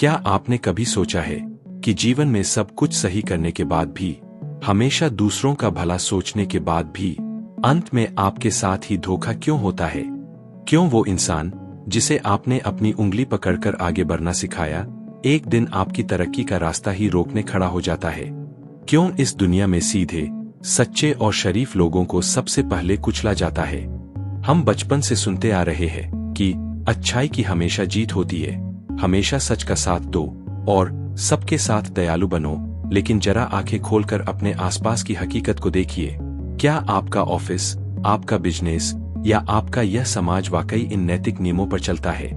क्या आपने कभी सोचा है कि जीवन में सब कुछ सही करने के बाद भी, हमेशा दूसरों का भला सोचने के बाद भी, अंत में आपके साथ ही धोखा क्यों होता है? क्यों वो इंसान जिसे आपने अपनी उंगली पकड़कर आगे बढ़ना सिखाया, एक दिन आपकी तरक्की का रास्ता ही रोकने खड़ा हो जाता है? क्यों इस दुनिया में सीधे, सच्चे और शरीफ लोगों को सबसे पहले कुचला जाता है? हम बचपन से सुनते आ रहे हैं कि अच्छाई की हमेशा जीत होती है, हमेशा सच का साथ दो और सबके साथ दयालु बनो। लेकिन जरा आंखें खोलकर अपने आसपास की हकीकत को देखिए। क्या आपका ऑफिस, आपका बिजनेस या आपका यह समाज वाकई इन नैतिक नियमों पर चलता है?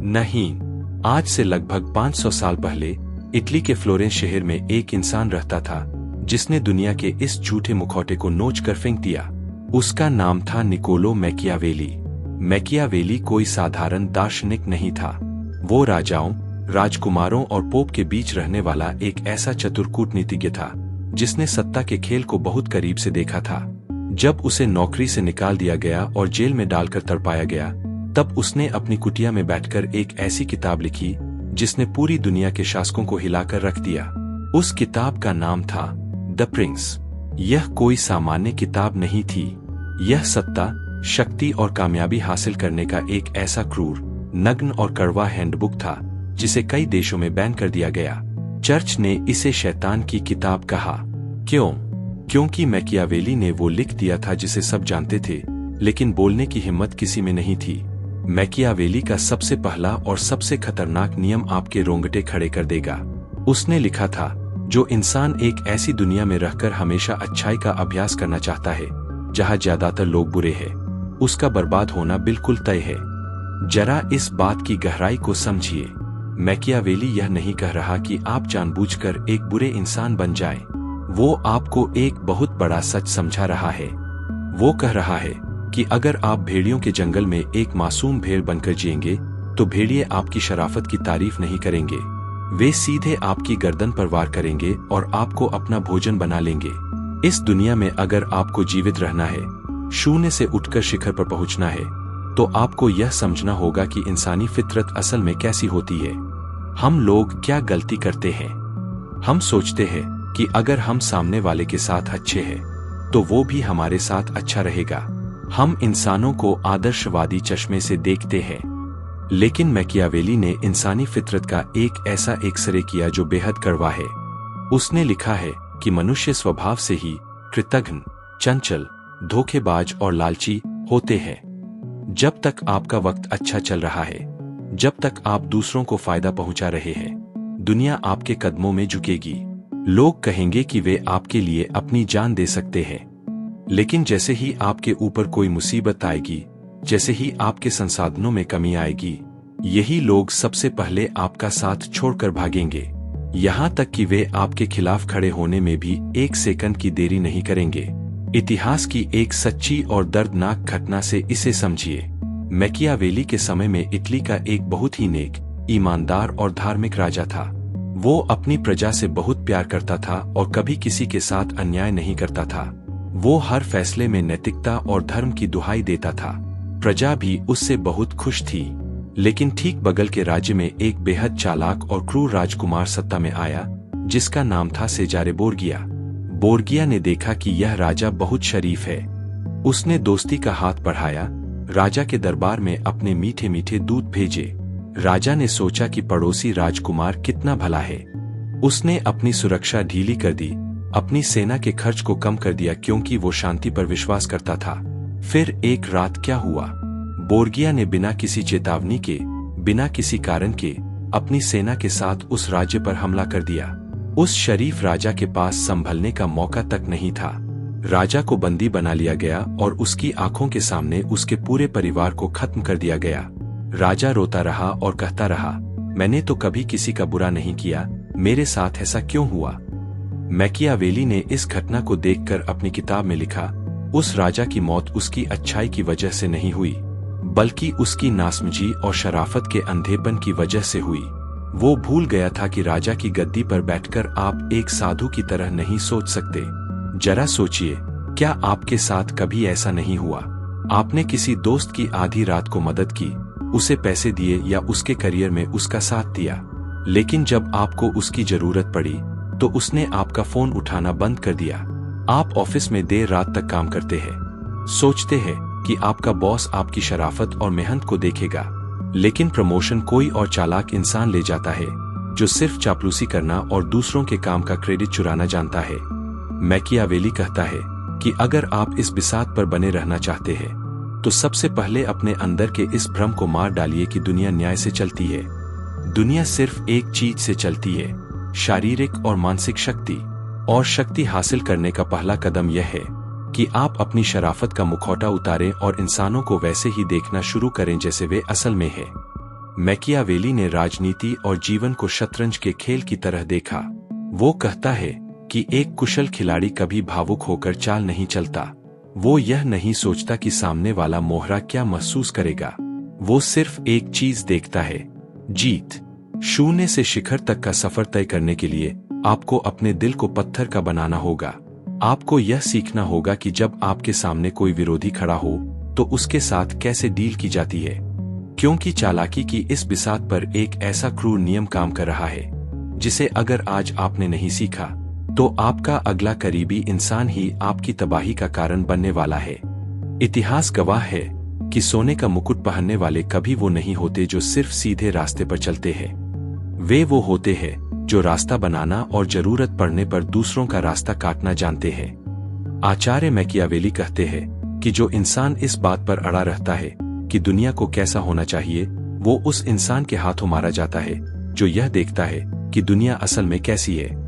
नहीं। आज से लगभग 500 साल पहले इटली के फ्लोरेंस शहर में एक इंसान रहता था जिसने दुनिया के इस झूठे मुखौटे को नोच कर फेंक दिया। उसका नाम था निकोलो मैकियावेली। मैकियावेली कोई साधारण दार्शनिक नहीं था। वो राजाओं, राजकुमारों और पोप के बीच रहने वाला एक ऐसा चतुर कूटनीतिज्ञ था जिसने सत्ता के खेल को बहुत करीब से देखा था। जब उसे नौकरी से निकाल दिया गया और जेल में डालकर तड़पाया गया, तब उसने अपनी कुटिया में बैठकर एक ऐसी किताब लिखी जिसने पूरी दुनिया के शासकों को हिलाकर रख दिया। उस किताब का नाम था द प्रिंस। यह कोई सामान्य किताब नहीं थी। यह सत्ता, शक्ति और कामयाबी हासिल करने का एक ऐसा क्रूर, नग्न और कड़वा हैंडबुक था जिसे कई देशों में बैन कर दिया गया। चर्च ने इसे शैतान की किताब कहा। क्यों? क्योंकि मैकियावेली ने वो लिख दिया था जिसे सब जानते थे, लेकिन बोलने की हिम्मत किसी में नहीं थी। मैकियावेली का सबसे पहला और सबसे खतरनाक नियम आपके रोंगटे खड़े कर देगा। उसने लिखा था, जो इंसान एक ऐसी दुनिया में रहकर हमेशा अच्छाई का अभ्यास करना चाहता है जहां ज्यादातर लोग बुरे हैं, उसका बर्बाद होना बिल्कुल तय है। जरा इस बात की गहराई को समझिए। मैकियावेली यह नहीं कह रहा कि आप जानबूझकर एक बुरे इंसान बन जाएं। वो आपको एक बहुत बड़ा सच समझा रहा है। वो कह रहा है कि अगर आप भेड़ियों के जंगल में एक मासूम भेड़ बनकर जिएंगे तो भेड़िए आपकी शराफत की तारीफ नहीं करेंगे। वे सीधे आपकी गर्दन पर वार करेंगे और आपको अपना भोजन बना लेंगे। इस दुनिया में अगर आपको जीवित रहना है, शून्य से उठकर शिखर पर पहुंचना है, तो आपको यह समझना होगा कि इंसानी फितरत असल में कैसी होती है। हम लोग क्या गलती करते हैं? हम सोचते हैं कि अगर हम सामने वाले के साथ अच्छे हैं तो वो भी हमारे साथ अच्छा रहेगा। हम इंसानों को आदर्शवादी चश्मे से देखते हैं। लेकिन मैकियावेली ने इंसानी फितरत का एक ऐसा एक्सरे किया जो बेहद कड़वा है। उसने लिखा है कि मनुष्य स्वभाव से ही कृतघ्न, चंचल, धोखेबाज और लालची होते हैं। जब तक आपका वक्त अच्छा चल रहा है, जब तक आप दूसरों को फायदा पहुंचा रहे हैं, दुनिया आपके कदमों में झुकेगी। लोग कहेंगे कि वे आपके लिए अपनी जान दे सकते हैं। लेकिन जैसे ही आपके ऊपर कोई मुसीबत आएगी, जैसे ही आपके संसाधनों में कमी आएगी, यही लोग सबसे पहले आपका साथ छोड़कर भागेंगे। यहाँ तक कि वे आपके खिलाफ खड़े होने में भी एक सेकंड की देरी नहीं करेंगे। इतिहास की एक सच्ची और दर्दनाक घटना से इसे समझिए। मैकियावेली के समय में इटली का एक बहुत ही नेक, ईमानदार और धार्मिक राजा था। वो अपनी प्रजा से बहुत प्यार करता था और कभी किसी के साथ अन्याय नहीं करता था। वो हर फैसले में नैतिकता और धर्म की दुहाई देता था। प्रजा भी उससे बहुत खुश थी। लेकिन ठीक बगल के राज्य में एक बेहद चालाक और क्रूर राजकुमार सत्ता में आया जिसका नाम था सेजारे बोर्गिया। बोर्गिया ने देखा कि यह राजा बहुत शरीफ है। उसने दोस्ती का हाथ बढ़ाया, राजा के दरबार में अपने मीठे मीठे दूत भेजे। राजा ने सोचा कि पड़ोसी राजकुमार कितना भला है। उसने अपनी सुरक्षा ढीली कर दी, अपनी सेना के खर्च को कम कर दिया क्योंकि वो शांति पर विश्वास करता था। फिर एक रात क्या हुआ? बोर्गिया ने बिना किसी चेतावनी के, बिना किसी कारण के अपनी सेना के साथ उस राज्य पर हमला कर दिया। उस शरीफ राजा के पास संभलने का मौका तक नहीं था। राजा को बंदी बना लिया गया और उसकी आंखों के सामने उसके पूरे परिवार को खत्म कर दिया गया। राजा रोता रहा और कहता रहा, मैंने तो कभी किसी का बुरा नहीं किया, मेरे साथ ऐसा क्यों हुआ? मैकियावेली ने इस घटना को देखकर अपनी किताब में लिखा, उस राजा की मौत उसकी अच्छाई की वजह से नहीं हुई, बल्कि उसकी नासमझी और शराफत के अंधेपन की वजह से हुई। वो भूल गया था कि राजा की गद्दी पर बैठकर आप एक साधु की तरह नहीं सोच सकते। जरा सोचिए, क्या आपके साथ कभी ऐसा नहीं हुआ? आपने किसी दोस्त की आधी रात को मदद की, उसे पैसे दिए या उसके करियर में उसका साथ दिया। लेकिन जब आपको उसकी जरूरत पड़ी तो उसने आपका फोन उठाना बंद कर दिया। आप ऑफिस में देर रात तक काम करते हैं, सोचते हैं कि आपका बॉस आपकी शराफत और मेहनत को देखेगा, लेकिन प्रमोशन कोई और चालाक इंसान ले जाता है जो सिर्फ चापलूसी करना और दूसरों के काम का क्रेडिट चुराना जानता है। मैकियावेली कहता है कि अगर आप इस बिसात पर बने रहना चाहते हैं तो सबसे पहले अपने अंदर के इस भ्रम को मार डालिए कि दुनिया न्याय से चलती है। दुनिया सिर्फ एक चीज से चलती है, शारीरिक और मानसिक शक्ति। और शक्ति हासिल करने का पहला कदम यह है कि आप अपनी शराफत का मुखौटा उतारें और इंसानों को वैसे ही देखना शुरू करें जैसे वे असल में है। मैकियावेली ने राजनीति और जीवन को शतरंज के खेल की तरह देखा। वो कहता है कि एक कुशल खिलाड़ी कभी भावुक होकर चाल नहीं चलता। वो यह नहीं सोचता कि सामने वाला मोहरा क्या महसूस करेगा। वो सिर्फ एक चीज देखता है, जीत। शून्य से शिखर तक का सफर तय करने के लिए आपको अपने दिल को पत्थर का बनाना होगा। आपको यह सीखना होगा कि जब आपके सामने कोई विरोधी खड़ा हो तो उसके साथ कैसे डील की जाती है, क्योंकि चालाकी की इस बिसात पर एक ऐसा क्रूर नियम काम कर रहा है जिसे अगर आज आपने नहीं सीखा तो आपका अगला करीबी इंसान ही आपकी तबाही का कारण बनने वाला है। इतिहास गवाह है कि सोने का मुकुट पहनने वाले कभी वो नहीं होते जो सिर्फ सीधे रास्ते पर चलते हैं। वे वो होते हैं जो रास्ता बनाना और जरूरत पड़ने पर दूसरों का रास्ता काटना जानते हैं। आचार्य मैकियावेली कहते हैं कि जो इंसान इस बात पर अड़ा रहता है कि दुनिया को कैसा होना चाहिए, वो उस इंसान के हाथों मारा जाता है जो यह देखता है कि दुनिया असल में कैसी है।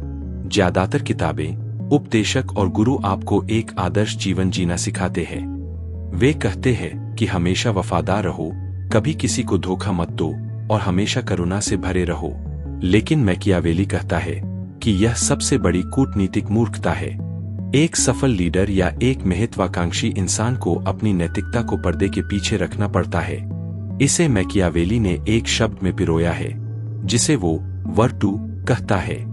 ज्यादातर किताबें, उपदेशक और गुरु आपको एक आदर्श जीवन जीना सिखाते हैं। वे कहते हैं कि हमेशा वफादार रहो, कभी किसी को धोखा मत दो और हमेशा करुणा से भरे रहो। लेकिन मैकियावेली कहता है कि यह सबसे बड़ी कूटनीतिक मूर्खता है। एक सफल लीडर या एक महत्वाकांक्षी इंसान को अपनी नैतिकता को पर्दे के पीछे रखना पड़ता है। इसे मैकियावेली ने एक शब्द में पिरोया है जिसे वो वर्तु कहता है।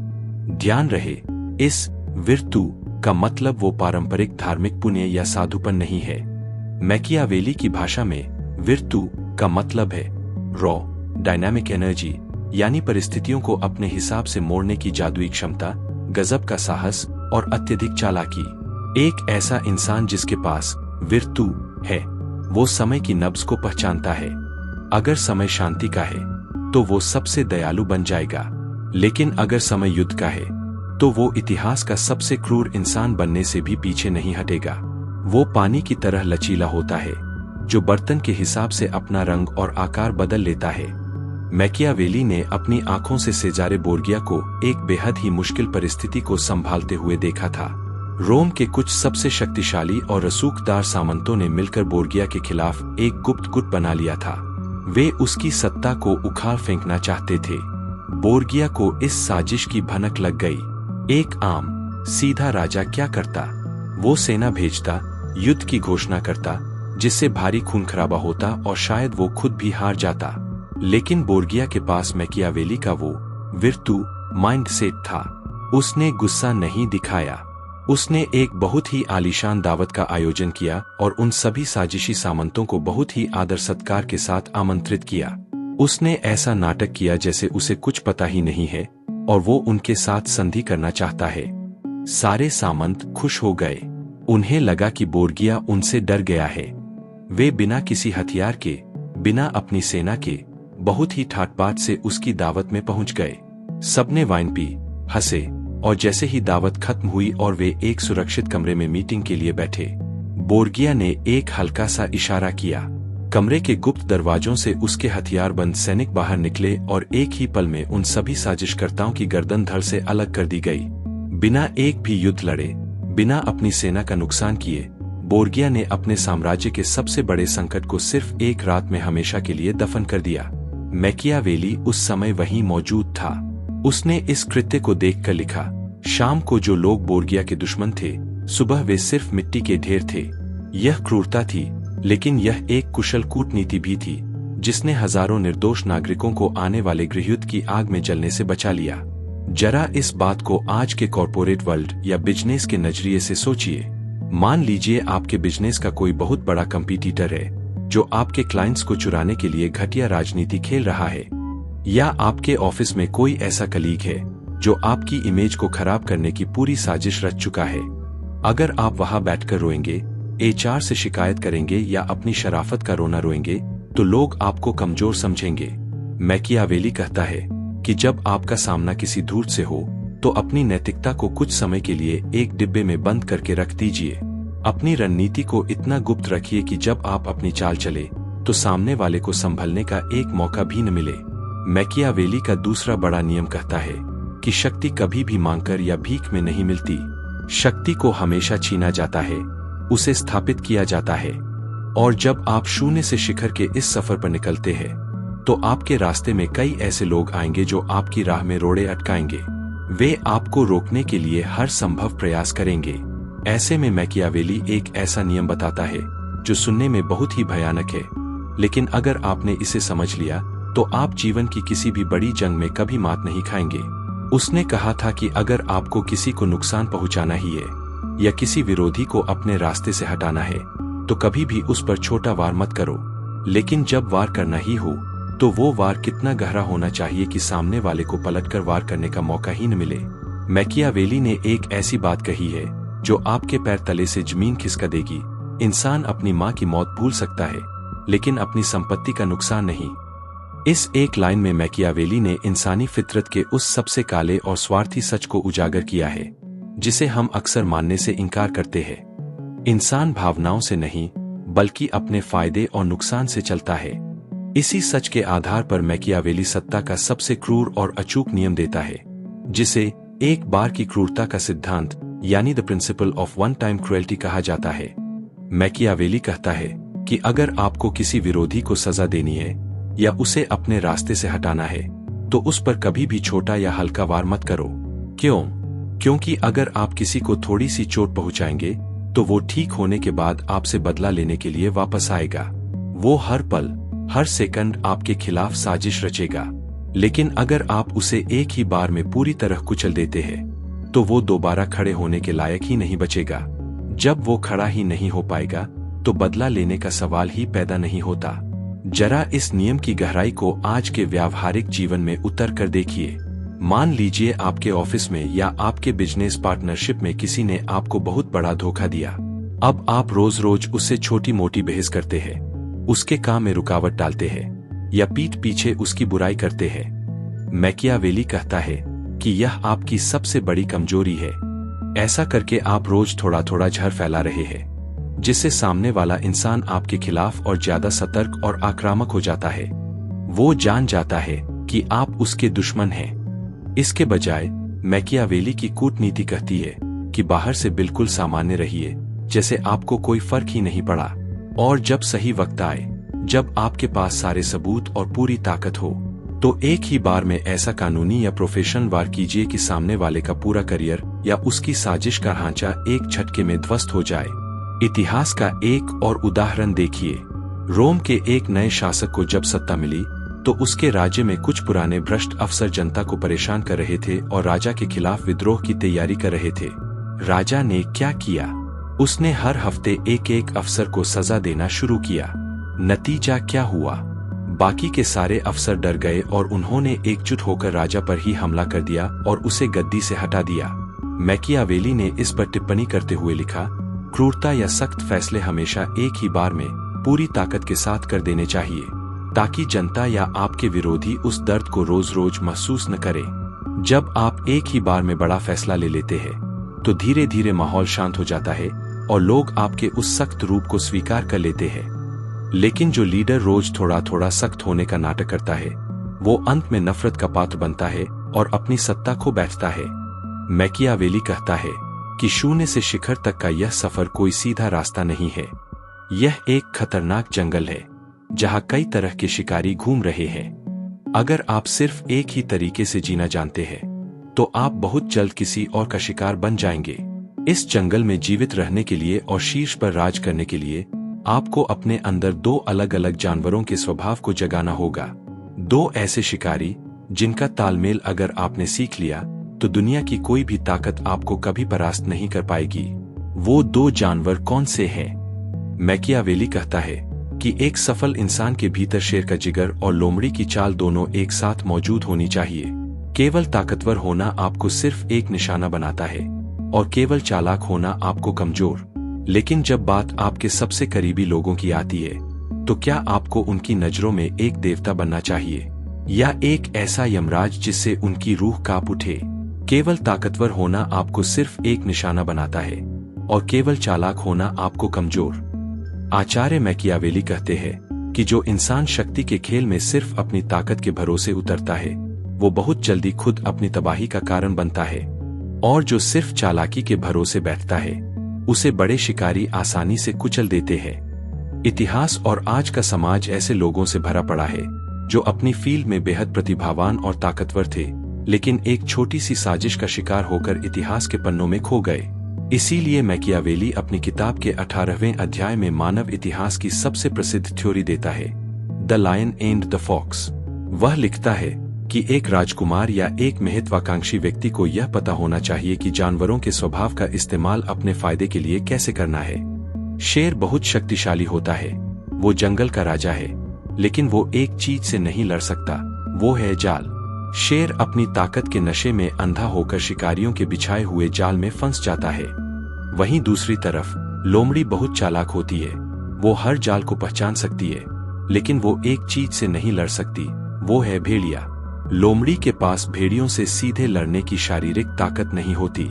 ध्यान रहे, इस विर्तु का मतलब वो पारंपरिक धार्मिक पुण्य या साधुपन नहीं है। मैकियावेली की भाषा में विर्तु का मतलब है रॉ डायनामिक एनर्जी, यानी परिस्थितियों को अपने हिसाब से मोड़ने की जादुई क्षमता, गजब का साहस और अत्यधिक चालाकी। एक ऐसा इंसान जिसके पास विर्तु है वो समय की नब्ज को पहचानता है। अगर समय शांति का है तो वो सबसे दयालु बन जाएगा, लेकिन अगर समय युद्ध का है तो वो इतिहास का सबसे क्रूर इंसान बनने से भी पीछे नहीं हटेगा। वो पानी की तरह लचीला होता है जो बर्तन के हिसाब से अपना रंग और आकार बदल लेता है। मैकियावेली ने अपनी आंखों से सेजारे बोर्गिया को एक बेहद ही मुश्किल परिस्थिति को संभालते हुए देखा था। रोम के कुछ सबसे शक्तिशाली और रसूखदार सामंतों ने मिलकर बोर्गिया के खिलाफ एक गुप्त गुट बना लिया था। वे उसकी सत्ता को उखाड़ फेंकना चाहते थे। बोर्गिया को इस साजिश की भनक लग गई। एक आम सीधा राजा क्या करता? वो सेना भेजता, युद्ध की घोषणा करता, जिससे भारी खून खराबा होता और शायद वो खुद भी हार जाता। लेकिन बोर्गिया के पास मैकियावेली का वो विर्तु माइंडसेट था। उसने गुस्सा नहीं दिखाया। उसने एक बहुत ही आलीशान दावत का आयोजन किया और उन सभी साजिशी सामंतों को बहुत ही आदर सत्कार के साथ आमंत्रित किया। उसने ऐसा नाटक किया जैसे उसे कुछ पता ही नहीं है और वो उनके साथ संधि करना चाहता है। सारे सामंत खुश हो गए। उन्हें लगा कि बोर्गिया उनसे डर गया है। वे बिना किसी हथियार के, बिना अपनी सेना के, बहुत ही ठाट-बाट से उसकी दावत में पहुंच गए। सबने वाइन पी, हंसे और जैसे ही दावत खत्म हुई और वे एक सुरक्षित कमरे में मीटिंग के लिए बैठे, बोर्गिया ने एक हल्का सा इशारा किया। कमरे के गुप्त दरवाजों से उसके हथियारबंद सैनिक बाहर निकले और एक ही पल में उन सभी साजिशकर्ताओं की गर्दन धड़ से अलग कर दी गई। बिना एक भी युद्ध लड़े, बिना अपनी सेना का नुकसान किए, बोर्गिया ने अपने साम्राज्य के सबसे बड़े संकट को सिर्फ एक रात में हमेशा के लिए दफन कर दिया। मैकियावेली उस समय वहीं मौजूद था। उसने इस कृत्य को देखकर लिखा, शाम को जो लोग बोर्गिया के दुश्मन थे, सुबह वे सिर्फ मिट्टी के ढेर थे। यह क्रूरता थी, लेकिन यह एक कुशल कूटनीति भी थी जिसने हजारों निर्दोष नागरिकों को आने वाले गृहयुद्ध की आग में जलने से बचा लिया। जरा इस बात को आज के कॉर्पोरेट वर्ल्ड या बिजनेस के नजरिए से सोचिए। मान लीजिए आपके बिजनेस का कोई बहुत बड़ा कंपटीटर है जो आपके क्लाइंट्स को चुराने के लिए घटिया राजनीति खेल रहा है। या आपके ऑफिस में कोई ऐसा कलीग है जो आपकी इमेज को खराब करने की पूरी साजिश रच चुका है। अगर आप वहां बैठकर रोएंगे, एचआर से शिकायत करेंगे या अपनी शराफत का रोना रोएंगे, तो लोग आपको कमजोर समझेंगे। मैकियावेली कहता है कि जब आपका सामना किसी धूर्त से हो तो अपनी नैतिकता को कुछ समय के लिए एक डिब्बे में बंद करके रख दीजिए। अपनी रणनीति को इतना गुप्त रखिए कि जब आप अपनी चाल चले तो सामने वाले को संभलने का एक मौका भी न मिले। मैकियावेली का दूसरा बड़ा नियम कहता है कि शक्ति कभी भी मांगकर या भीख में नहीं मिलती। शक्ति को हमेशा छीना जाता है, उसे स्थापित किया जाता है। और जब आप शून्य से शिखर के इस सफर पर निकलते हैं तो आपके रास्ते में कई ऐसे लोग आएंगे जो आपकी राह में रोड़े अटकाएंगे। वे आपको रोकने के लिए हर संभव प्रयास करेंगे। ऐसे में मैकियावेली एक ऐसा नियम बताता है जो सुनने में बहुत ही भयानक है, लेकिन अगर आपने इसे समझ लिया तो आप जीवन की किसी भी बड़ी जंग में कभी मात नहीं खाएंगे। उसने कहा था कि अगर आपको किसी को नुकसान पहुंचाना ही है या किसी विरोधी को अपने रास्ते से हटाना है तो कभी भी उस पर छोटा वार मत करो, लेकिन जब वार करना ही हो तो वो वार कितना गहरा होना चाहिए कि सामने वाले को पलटकर वार करने का मौका ही न मिले। मैकियावेली ने एक ऐसी बात कही है जो आपके पैर तले से जमीन खिसका देगी। इंसान अपनी माँ की मौत भूल सकता है, लेकिन अपनी संपत्ति का नुकसान नहीं। इस एक लाइन में मैकियावेली ने इंसानी फितरत के उस सबसे काले और स्वार्थी सच को उजागर किया है जिसे हम अक्सर मानने से इनकार करते हैं। इंसान भावनाओं से नहीं बल्कि अपने फायदे और नुकसान से चलता है। इसी सच के आधार पर मैकियावेली सत्ता का सबसे क्रूर और अचूक नियम देता है, जिसे एक बार की क्रूरता का सिद्धांत यानी the principle of one time cruelty कहा जाता है। मैकियावेली कहता है कि अगर आपको किसी विरोधी को सजा देनी है या उसे अपने रास्ते से हटाना है तो उस पर कभी भी छोटा या हल्का वार मत करो। क्यों? क्योंकि अगर आप किसी को थोड़ी सी चोट पहुंचाएंगे तो वो ठीक होने के बाद आपसे बदला लेने के लिए वापस आएगा। वो हर पल हर सेकंड आपके खिलाफ साजिश रचेगा। लेकिन अगर आप उसे एक ही बार में पूरी तरह कुचल देते हैं तो वो दोबारा खड़े होने के लायक ही नहीं बचेगा। जब वो खड़ा ही नहीं हो पाएगा तो बदला लेने का सवाल ही पैदा नहीं होता। जरा इस नियम की गहराई को आज के व्यावहारिक जीवन में उतर कर देखिए। मान लीजिए आपके ऑफिस में या आपके बिजनेस पार्टनरशिप में किसी ने आपको बहुत बड़ा धोखा दिया। अब आप रोज रोज उससे छोटी मोटी बहस करते हैं, उसके काम में रुकावट डालते हैं या पीठ पीछे उसकी बुराई करते हैं। मैकियावेली कहता है कि यह आपकी सबसे बड़ी कमजोरी है। ऐसा करके आप रोज थोड़ा थोड़ा जहर फैला रहे हैं, जिससे सामने वाला इंसान आपके खिलाफ और ज्यादा सतर्क और आक्रामक हो जाता है। वो जान जाता है कि आप उसके दुश्मन हैं। इसके बजाय मैकियावेली की कूटनीति कहती है कि बाहर से बिल्कुल सामान्य रहिए, जैसे आपको कोई फर्क ही नहीं पड़ा। और जब सही वक्त आए, जब आपके पास सारे सबूत और पूरी ताकत हो, तो एक ही बार में ऐसा कानूनी या प्रोफेशनल वार कीजिए कि सामने वाले का पूरा करियर या उसकी साजिश का ढांचा एक झटके में ध्वस्त हो जाए। इतिहास का एक और उदाहरण देखिए। रोम के एक नए शासक को जब सत्ता मिली तो उसके राज्य में कुछ पुराने भ्रष्ट अफसर जनता को परेशान कर रहे थे और राजा के खिलाफ विद्रोह की तैयारी कर रहे थे। राजा ने क्या किया? उसने हर हफ्ते एक एक अफसर को सजा देना शुरू किया। नतीजा क्या हुआ? बाकी के सारे अफसर डर गए और उन्होंने एकजुट होकर राजा पर ही हमला कर दिया और उसे गद्दी से हटा दिया। मैकियावेली ने इस पर टिप्पणी करते हुए लिखा, क्रूरता या सख्त फैसले हमेशा एक ही बार में पूरी ताकत के साथ कर देने चाहिए, ताकि जनता या आपके विरोधी उस दर्द को रोज रोज महसूस न करे। जब आप एक ही बार में बड़ा फैसला ले लेते हैं तो धीरे धीरे माहौल शांत हो जाता है और लोग आपके उस सख्त रूप को स्वीकार कर लेते हैं। लेकिन जो लीडर रोज थोड़ा थोड़ा सख्त होने का नाटक करता है, वो अंत में नफरत का पात्र बनता है और अपनी सत्ता खो बैठता है। मैकियावेली कहता है कि शून्य से शिखर तक का यह सफर कोई सीधा रास्ता नहीं है। यह एक खतरनाक जंगल है जहां कई तरह के शिकारी घूम रहे हैं। अगर आप सिर्फ एक ही तरीके से जीना जानते हैं तो आप बहुत जल्द किसी और का शिकार बन जाएंगे। इस जंगल में जीवित रहने के लिए और शीर्ष पर राज करने के लिए आपको अपने अंदर दो अलग अलग जानवरों के स्वभाव को जगाना होगा। दो ऐसे शिकारी जिनका तालमेल अगर आपने सीख लिया तो दुनिया की कोई भी ताकत आपको कभी परास्त नहीं कर पाएगी। वो दो जानवर कौन से हैं? मैकियावेली कहता है कि एक सफल इंसान के भीतर शेर का जिगर और लोमड़ी की चाल दोनों एक साथ मौजूद होनी चाहिए। केवल ताकतवर होना आपको सिर्फ एक निशाना बनाता है और केवल चालाक होना आपको कमजोर। लेकिन जब बात आपके सबसे करीबी लोगों की आती है, तो क्या आपको उनकी नजरों में एक देवता बनना चाहिए या एक ऐसा यमराज जिससे उनकी रूह कांप उठे? केवल ताकतवर होना आपको सिर्फ एक निशाना बनाता है और केवल चालाक होना आपको कमजोर। आचार्य मैकियावेली कहते हैं कि जो इंसान शक्ति के खेल में सिर्फ अपनी ताकत के भरोसे उतरता है, वो बहुत जल्दी खुद अपनी तबाही का कारण बनता है, और जो सिर्फ चालाकी के भरोसे बैठता है, उसे बड़े शिकारी आसानी से कुचल देते हैं। इतिहास और आज का समाज ऐसे लोगों से भरा पड़ा है जो अपनी फील्ड में बेहद प्रतिभावान और ताकतवर थे, लेकिन एक छोटी सी साजिश का शिकार होकर इतिहास के पन्नों में खो गए। इसीलिए मैकियावेली अपनी किताब के 18वें अध्याय में मानव इतिहास की सबसे प्रसिद्ध थ्योरी देता है, the lion and the fox. वह लिखता है कि एक राजकुमार या एक महत्वाकांक्षी व्यक्ति को यह पता होना चाहिए कि जानवरों के स्वभाव का इस्तेमाल अपने फायदे के लिए कैसे करना है। शेर बहुत शक्तिशाली होता है, वो जंगल का राजा है, लेकिन वो एक चीज से नहीं लड़ सकता, वो है जाल। शेर अपनी ताकत के नशे में अंधा होकर शिकारियों के बिछाए हुए जाल में फंस जाता है। वहीं दूसरी तरफ लोमड़ी बहुत चालाक होती है, वो हर जाल को पहचान सकती है, लेकिन वो एक चीज से नहीं लड़ सकती, वो है भेड़िया। लोमड़ी के पास भेड़ियों से सीधे लड़ने की शारीरिक ताकत नहीं होती।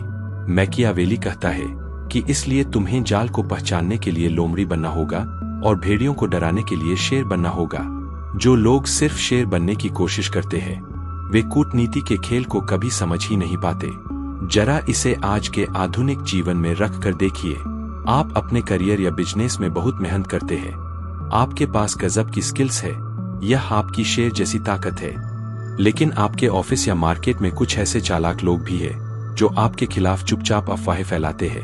मैकियावेली कहता है कि इसलिए तुम्हें जाल को पहचानने के लिए लोमड़ी बनना होगा और भेड़ियों को डराने के लिए शेर बनना होगा। जो लोग सिर्फ शेर बनने की कोशिश करते हैं, वे कूटनीति के खेल को कभी समझ ही नहीं पाते। जरा इसे आज के आधुनिक जीवन में रख कर देखिए। आप अपने करियर या बिजनेस में बहुत मेहनत करते हैं, आपके पास गजब की स्किल्स है, यह आपकी शेर जैसी ताकत है। लेकिन आपके ऑफिस या मार्केट में कुछ ऐसे चालाक लोग भी हैं जो आपके खिलाफ चुपचाप अफवाहें फैलाते हैं,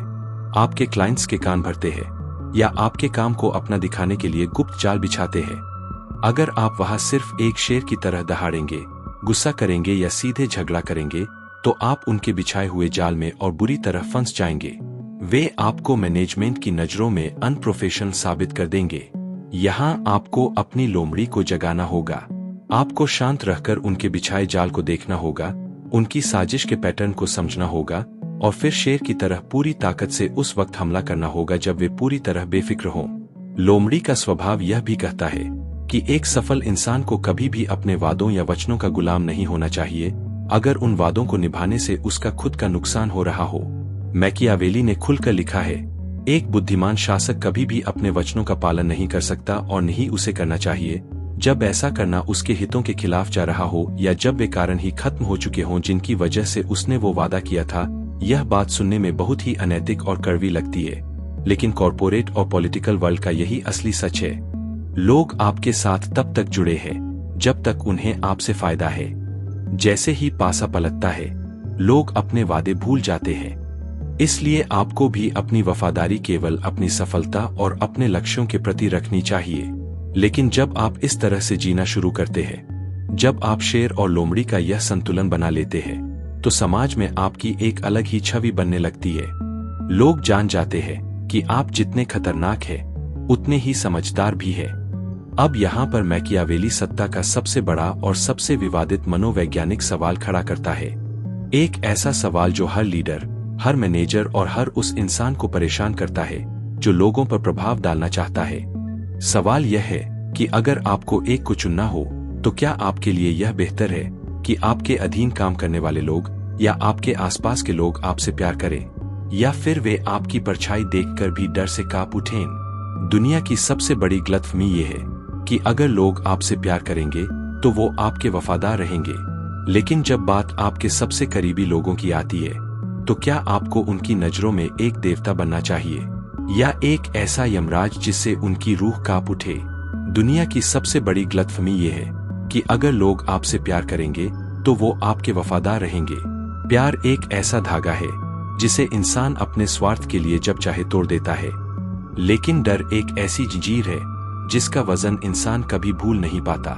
आपके क्लाइंट्स के कान भरते हैं या आपके काम को अपना दिखाने के लिए गुप्त जाल बिछाते हैं। अगर आप वहां सिर्फ एक शेर की तरह दहाड़ेंगे, गुस्सा करेंगे या सीधे झगड़ा करेंगे, तो आप उनके बिछाए हुए जाल में और बुरी तरह फंस जाएंगे। वे आपको मैनेजमेंट की नजरों में अनप्रोफेशनल साबित कर देंगे। यहाँ आपको अपनी लोमड़ी को जगाना होगा। आपको शांत रहकर उनके बिछाए जाल को देखना होगा, उनकी साजिश के पैटर्न को समझना होगा और फिर शेर की तरह पूरी ताकत से उस वक्त हमला करना होगा जब वे पूरी तरह बेफिक्र हों। लोमड़ी का स्वभाव यह भी कहता है कि एक सफल इंसान को कभी भी अपने वादों या वचनों का गुलाम नहीं होना चाहिए, अगर उन वादों को निभाने से उसका खुद का नुकसान हो रहा हो। मैकियावेली ने खुलकर लिखा है, एक बुद्धिमान शासक कभी भी अपने वचनों का पालन नहीं कर सकता और नहीं उसे करना चाहिए जब ऐसा करना उसके हितों के खिलाफ जा रहा हो या जब वे कारण ही खत्म हो चुके हों जिनकी वजह से उसने वो वादा किया था। यह बात सुनने में बहुत ही अनैतिक और कड़वी लगती है, लेकिन कॉर्पोरेट और पॉलिटिकल वर्ल्ड का यही असली सच है। लोग आपके साथ तब तक जुड़े हैं जब तक उन्हें आपसे फायदा है। जैसे ही पासा पलटता है, लोग अपने वादे भूल जाते हैं। इसलिए आपको भी अपनी वफादारी केवल अपनी सफलता और अपने लक्ष्यों के प्रति रखनी चाहिए। लेकिन जब आप इस तरह से जीना शुरू करते हैं, जब आप शेर और लोमड़ी का यह संतुलन बना लेते हैं, तो समाज में आपकी एक अलग ही छवि बनने लगती है। लोग जान जाते हैं कि आप जितने खतरनाक हैं, उतने ही समझदार भी हैं। अब यहाँ पर मैकियावेली सत्ता का सबसे बड़ा और सबसे विवादित मनोवैज्ञानिक सवाल खड़ा करता है। एक ऐसा सवाल जो हर लीडर, हर मैनेजर और हर उस इंसान को परेशान करता है जो लोगों पर प्रभाव डालना चाहता है। सवाल यह है कि अगर आपको एक को चुनना हो, तो क्या आपके लिए यह बेहतर है कि आपके अधीन काम करने वाले लोग या आपके आसपास के लोग आपसे प्यार करें, या फिर वे आपकी परछाई देखकर भी डर से कांप उठें? दुनिया की सबसे बड़ी गलतफहमी ये है कि अगर लोग आपसे प्यार करेंगे तो वो आपके वफादार रहेंगे, लेकिन जब बात आपके सबसे करीबी लोगों की आती है, तो क्या आपको उनकी नजरों में एक देवता बनना चाहिए या एक ऐसा यमराज जिससे उनकी रूह कांप उठे? दुनिया की सबसे बड़ी गलतफहमी ये है कि अगर लोग आपसे प्यार करेंगे तो वो आपके वफादार रहेंगे। प्यार एक ऐसा धागा है जिसे इंसान अपने स्वार्थ के लिए जब चाहे तोड़ देता है, लेकिन डर एक ऐसी जंजीर है जिसका वजन इंसान कभी भूल नहीं पाता।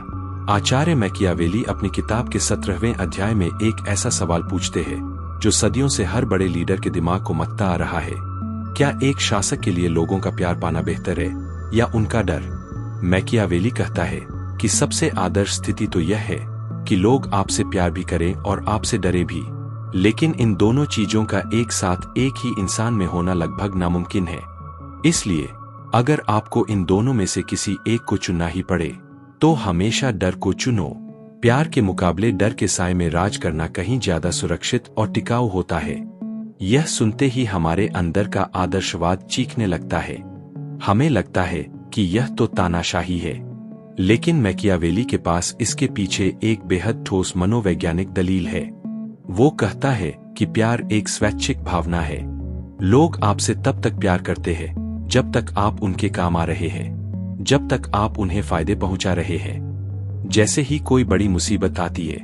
आचार्य मैकियावेली अपनी किताब के 17वें अध्याय में एक ऐसा सवाल पूछते हैं जो सदियों से हर बड़े लीडर के दिमाग को मत्ता आ रहा है। क्या एक शासक के लिए लोगों का प्यार पाना बेहतर है या उनका डर? मैकियावेली कहता है कि सबसे आदर्श स्थिति तो यह है कि लोग आपसे प्यार भी करें और आपसे डरे भी, लेकिन इन दोनों चीजों का एक साथ एक ही इंसान में होना लगभग नामुमकिन है। इसलिए अगर आपको इन दोनों में से किसी एक को चुनना ही पड़े तो हमेशा डर को चुनो। प्यार के मुकाबले डर के साए में राज करना कहीं ज्यादा सुरक्षित और टिकाऊ होता है। यह सुनते ही हमारे अंदर का आदर्शवाद चीखने लगता है। हमें लगता है कि यह तो तानाशाही है, लेकिन मैकियावेली के पास इसके पीछे एक बेहद ठोस मनोवैज्ञानिक दलील है। वो कहता है कि प्यार एक स्वैच्छिक भावना है। लोग आपसे तब तक प्यार करते हैं जब तक आप उनके काम आ रहे हैं, जब तक आप उन्हें फायदे पहुंचा रहे हैं। जैसे ही कोई बड़ी मुसीबत आती है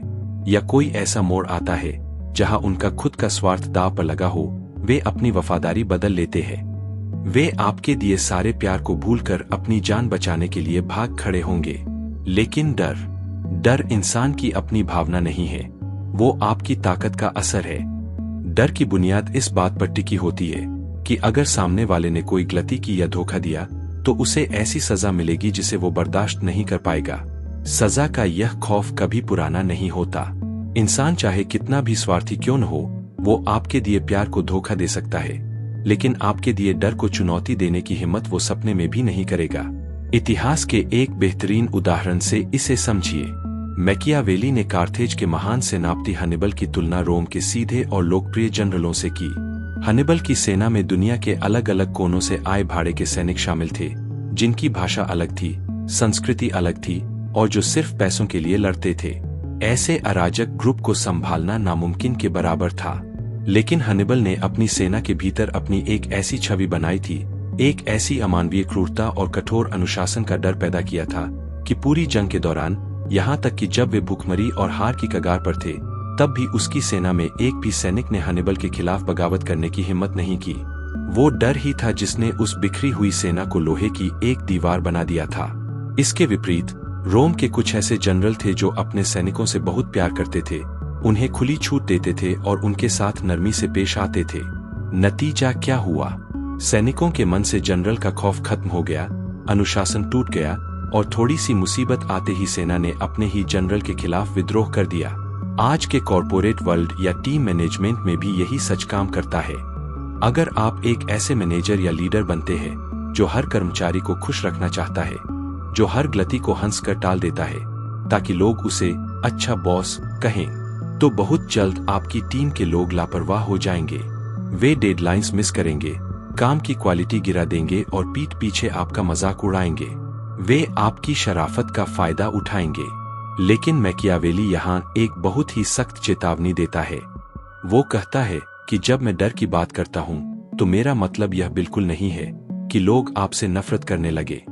या कोई ऐसा मोड़ आता है जहां उनका खुद का स्वार्थ दांव पर लगा हो, वे अपनी वफादारी बदल लेते हैं। वे आपके दिए सारे प्यार को भूलकर अपनी जान बचाने के लिए भाग खड़े होंगे। लेकिन डर इंसान की अपनी भावना नहीं है, वो आपकी ताकत का असर है। डर की बुनियाद इस बात पर टिकी होती है कि अगर सामने वाले ने कोई गलती की या धोखा दिया तो उसे ऐसी सजा मिलेगी जिसे वो बर्दाश्त नहीं कर पाएगा। सजा का यह खौफ कभी पुराना नहीं होता। इंसान चाहे कितना भी स्वार्थी क्यों न हो, वो आपके दिए प्यार को धोखा दे सकता है, लेकिन आपके दिए डर को चुनौती देने की हिम्मत वो सपने में भी नहीं करेगा। इतिहास के एक बेहतरीन उदाहरण से इसे समझिए। मैकियावेली ने कार्थेज के महान सेनापति हन्निबल की तुलना रोम के सीधे और लोकप्रिय जनरलों से की। हन्निबल की सेना में दुनिया के अलग अलग कोनों से आए भाड़े के सैनिक शामिल थे, जिनकी भाषा अलग थी, संस्कृति अलग थी और जो सिर्फ पैसों के लिए लड़ते थे। ऐसे अराजक ग्रुप को संभालना नामुमकिन के बराबर था, लेकिन हन्निबल ने अपनी सेना के भीतर अपनी एक ऐसी छवि बनाई थी, एक ऐसी अमानवीय क्रूरता और कठोर अनुशासन का डर पैदा किया था कि पूरी जंग के दौरान, यहाँ तक कि जब वे भूखमरी और हार की कगार पर थे, तब भी उसकी सेना में एक भी सैनिक ने हन्निबल के खिलाफ बगावत करने की हिम्मत नहीं की। वो डर ही था जिसने उस बिखरी हुई सेना को लोहे की एक दीवार बना दिया था। इसके विपरीत रोम के कुछ ऐसे जनरल थे जो अपने सैनिकों से बहुत प्यार करते थे, उन्हें खुली छूट देते थे और उनके साथ नरमी से पेश आते थे। नतीजा क्या हुआ? सैनिकों के मन से जनरल का खौफ खत्म हो गया, अनुशासन टूट गया और थोड़ी सी मुसीबत आते ही सेना ने अपने ही जनरल के खिलाफ विद्रोह कर दिया। आज के कॉरपोरेट वर्ल्ड या टीम मैनेजमेंट में भी यही सच काम करता है। अगर आप एक ऐसे मैनेजर या लीडर बनते हैं जो हर कर्मचारी को खुश रखना चाहता है, जो हर गलती को हंसकर टाल देता है ताकि लोग उसे अच्छा बॉस कहें, तो बहुत जल्द आपकी टीम के लोग लापरवाह हो जाएंगे। वे डेडलाइंस मिस करेंगे, काम की क्वालिटी गिरा देंगे और पीठ पीछे आपका मजाक उड़ाएंगे। वे आपकी शराफत का फायदा उठाएंगे। लेकिन मैकियावेली यहाँ एक बहुत ही सख्त चेतावनी देता है। वो कहता है कि जब मैं डर की बात करता हूँ तो मेरा मतलब यह बिल्कुल नहीं है कि लोग आपसे नफरत करने लगे।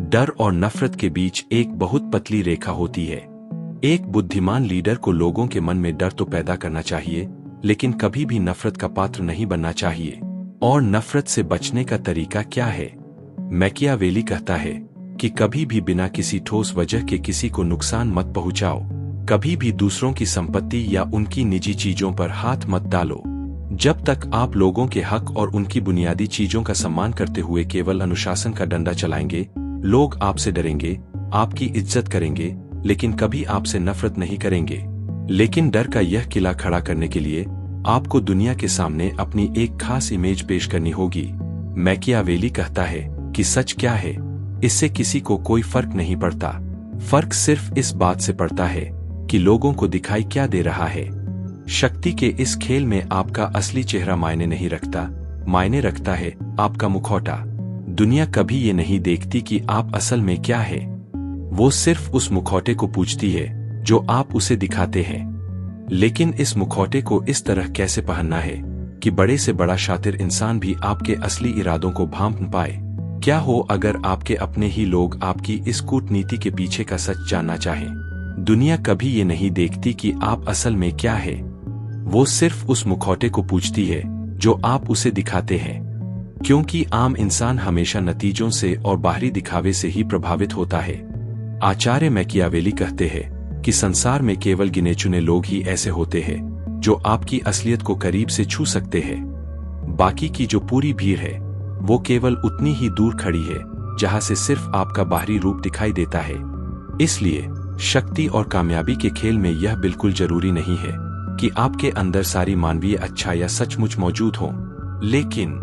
डर और नफरत के बीच एक बहुत पतली रेखा होती है। एक बुद्धिमान लीडर को लोगों के मन में डर तो पैदा करना चाहिए, लेकिन कभी भी नफरत का पात्र नहीं बनना चाहिए। और नफरत से बचने का तरीका क्या है? मैकियावेली कहता है कि कभी भी बिना किसी ठोस वजह के किसी को नुकसान मत पहुंचाओ। कभी भी दूसरों की संपत्ति या उनकी निजी चीजों पर हाथ मत डालो। जब तक आप लोगों के हक और उनकी बुनियादी चीजों का सम्मान करते हुए केवल अनुशासन का डंडा चलाएंगे, लोग आपसे डरेंगे, आपकी इज्जत करेंगे, लेकिन कभी आपसे नफरत नहीं करेंगे। लेकिन डर का यह किला खड़ा करने के लिए आपको दुनिया के सामने अपनी एक खास इमेज पेश करनी होगी। मैकियावेली कहता है कि सच क्या है, इससे किसी को कोई फर्क नहीं पड़ता। फर्क सिर्फ इस बात से पड़ता है कि लोगों को दिखाई क्या दे रहा है। शक्ति के इस खेल में आपका असली चेहरा मायने नहीं रखता, मायने रखता है आपका मुखौटा। दुनिया कभी ये नहीं देखती कि आप असल में क्या है। वो सिर्फ उस मुखौटे को पूछती है जो आप उसे दिखाते हैं। लेकिन इस मुखौटे को इस तरह कैसे पहनना है कि बड़े से बड़ा शातिर इंसान भी आपके असली इरादों को भांप न पाए? क्या हो अगर आपके अपने ही लोग आपकी इस कूटनीति के पीछे का सच जानना चाहें? दुनिया कभी ये नहीं देखती कि आप असल में क्या है। वो सिर्फ उस मुखौटे को पूछती है जो आप उसे दिखाते हैं, क्योंकि आम इंसान हमेशा नतीजों से और बाहरी दिखावे से ही प्रभावित होता है। आचार्य मैकियावेली कहते हैं कि संसार में केवल गिने चुने लोग ही ऐसे होते हैं जो आपकी असलियत को करीब से छू सकते हैं। बाकी की जो पूरी भीड़ है वो केवल उतनी ही दूर खड़ी है जहां से सिर्फ आपका बाहरी रूप दिखाई देता है। इसलिए शक्ति और कामयाबी के खेल में यह बिल्कुल जरूरी नहीं है कि आपके अंदर सारी मानवीय अच्छाइयां सचमुच मौजूद हों, लेकिन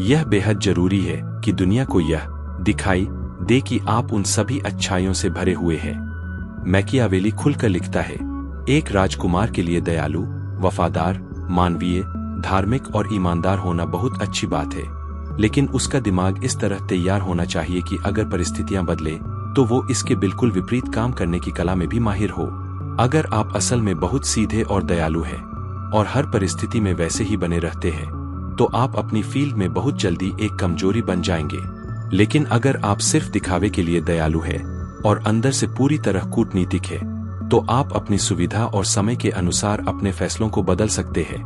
यह बेहद जरूरी है कि दुनिया को यह दिखाई दे कि आप उन सभी अच्छाइयों से भरे हुए हैं। मैकियावेली खुलकर लिखता है, एक राजकुमार के लिए दयालु, वफादार, मानवीय, धार्मिक और ईमानदार होना बहुत अच्छी बात है, लेकिन उसका दिमाग इस तरह तैयार होना चाहिए कि अगर परिस्थितियां बदले तो वो इसके बिल्कुल विपरीत काम करने की कला में भी माहिर हो। अगर आप असल में बहुत सीधे और दयालु हैं और हर परिस्थिति में वैसे ही बने रहते हैं, तो आप अपनी फील्ड में बहुत जल्दी एक कमजोरी बन जाएंगे। लेकिन अगर आप सिर्फ दिखावे के लिए दयालु हैं और अंदर से पूरी तरह कूटनीतिक है, तो आप अपनी सुविधा और समय के अनुसार अपने फैसलों को बदल सकते हैं।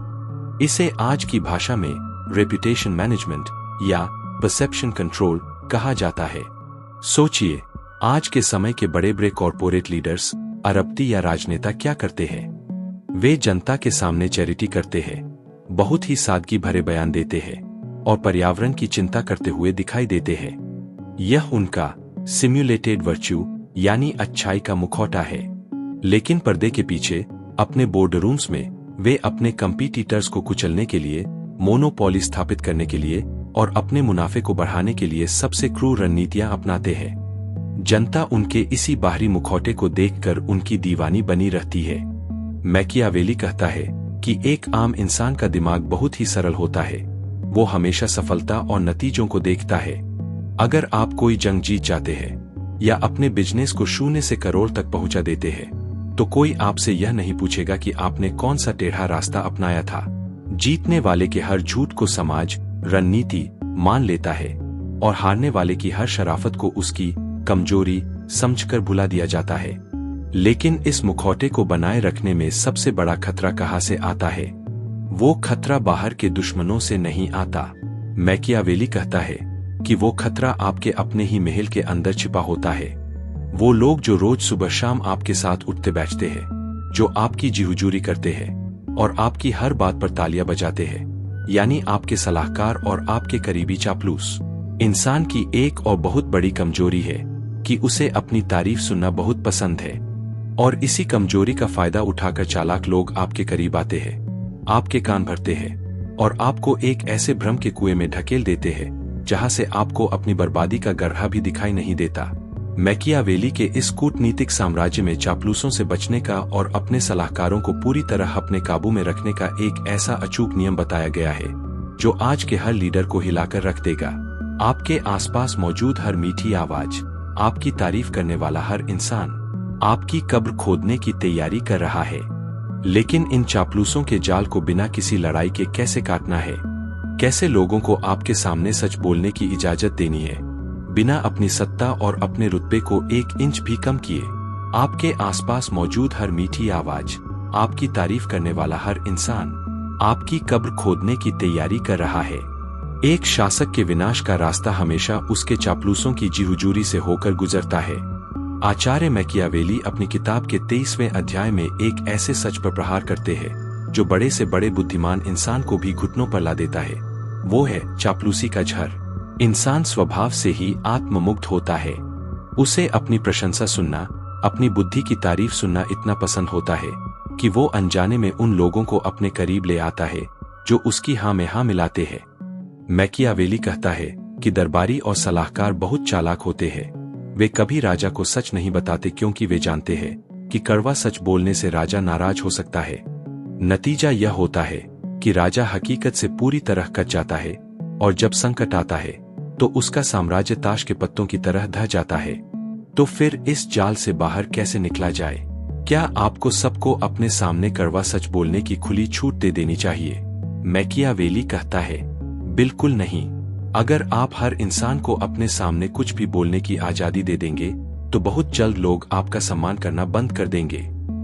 इसे आज की भाषा में रेपुटेशन मैनेजमेंट या परसेप्शन कंट्रोल कहा जाता है। सोचिए, आज के समय के बड़े बड़े कॉरपोरेट लीडर्स, अरबपति या राजनेता क्या करते हैं? वे जनता के सामने चैरिटी करते हैं, बहुत ही सादगी भरे बयान देते हैं और पर्यावरण की चिंता करते हुए दिखाई देते हैं। यह उनका सिम्युलेटेड वर्च्यू यानी अच्छाई का मुखौटा है। लेकिन पर्दे के पीछे अपने बोर्डरूम्स में वे अपने कंपीटिटर्स को कुचलने के लिए, मोनोपोली स्थापित करने के लिए और अपने मुनाफे को बढ़ाने के लिए सबसे क्रूर रणनीतियां अपनाते हैं। जनता उनके इसी बाहरी मुखौटे को देखकर उनकी दीवानी बनी रहती है। मैकियावेली कहता है कि एक आम इंसान का दिमाग बहुत ही सरल होता है। वो हमेशा सफलता और नतीजों को देखता है। अगर आप कोई जंग जीत जाते हैं या अपने बिजनेस को 0 से करोड़ तक पहुंचा देते हैं, तो कोई आपसे यह नहीं पूछेगा कि आपने कौन सा टेढ़ा रास्ता अपनाया था। जीतने वाले के हर झूठ को समाज रणनीति मान लेता है और हारने वाले की हर शराफत को उसकी कमजोरी समझकर भुला दिया जाता है। लेकिन इस मुखौटे को बनाए रखने में सबसे बड़ा खतरा कहां से आता है? वो खतरा बाहर के दुश्मनों से नहीं आता। मैकियावेली कहता है कि वो खतरा आपके अपने ही महल के अंदर छिपा होता है। वो लोग जो रोज सुबह शाम आपके साथ उठते बैठते हैं, जो आपकी जी हुजूरी करते हैं और आपकी हर बात पर तालियां बजाते हैं, यानी आपके सलाहकार और आपके करीबी चापलूस। इंसान की एक और बहुत बड़ी कमजोरी है कि उसे अपनी तारीफ सुनना बहुत पसंद है, और इसी कमजोरी का फायदा उठाकर चालाक लोग आपके करीब आते हैं, आपके कान भरते हैं और आपको एक ऐसे भ्रम के कुएं में ढकेल देते हैं जहां से आपको अपनी बर्बादी का गर्हा भी दिखाई नहीं देता। मैकियावेली के इस कूटनीतिक साम्राज्य में चापलूसों से बचने का और अपने सलाहकारों को पूरी तरह अपने काबू में रखने का एक ऐसा अचूक नियम बताया गया है जो आज के हर लीडर को हिलाकर रख देगा। आपके आसपास मौजूद हर मीठी आवाज, आपकी तारीफ करने वाला हर इंसान आपकी कब्र खोदने की तैयारी कर रहा है। लेकिन इन चापलूसों के जाल को बिना किसी लड़ाई के कैसे काटना है? कैसे लोगों को आपके सामने सच बोलने की इजाजत देनी है, बिना अपनी सत्ता और अपने रुतबे को 1 इंच भी कम किए? आपके आसपास मौजूद हर मीठी आवाज, आपकी तारीफ करने वाला हर इंसान आपकी कब्र खोदने की तैयारी कर रहा है। एक शासक के विनाश का रास्ता हमेशा उसके चापलूसों की जी हुजूरी से होकर गुजरता है। आचार्य मैकियावेली अपनी किताब के 23वें अध्याय में एक ऐसे सच पर प्रहार करते हैं जो बड़े से बड़े बुद्धिमान इंसान को भी घुटनों पर ला देता है। वो है चापलूसी का जहर। इंसान स्वभाव से ही आत्ममुग्ध होता है। उसे अपनी प्रशंसा सुनना, अपनी बुद्धि की तारीफ सुनना इतना पसंद होता है कि वो अनजाने में उन लोगों को अपने करीब ले आता है जो उसकी हाँ में हाँ मिलाते हैं। मैकियावेली कहता है कि दरबारी और सलाहकार बहुत चालाक होते हैं। वे कभी राजा को सच नहीं बताते क्योंकि वे जानते हैं कि कड़वा सच बोलने से राजा नाराज हो सकता है। नतीजा यह होता है कि राजा हकीकत से पूरी तरह कच जाता है और जब संकट आता है तो उसका साम्राज्य ताश के पत्तों की तरह ढह जाता है। तो फिर इस जाल से बाहर कैसे निकला जाए? क्या आपको सबको अपने सामने कड़वा सच बोलने की खुली छूट दे देनी चाहिए? मैकियावेली कहता है, बिल्कुल नहीं। अगर आप हर इंसान को अपने सामने कुछ भी बोलने की आजादी दे देंगे तो बहुत जल्द लोग आपका सम्मान करना बंद कर देंगे।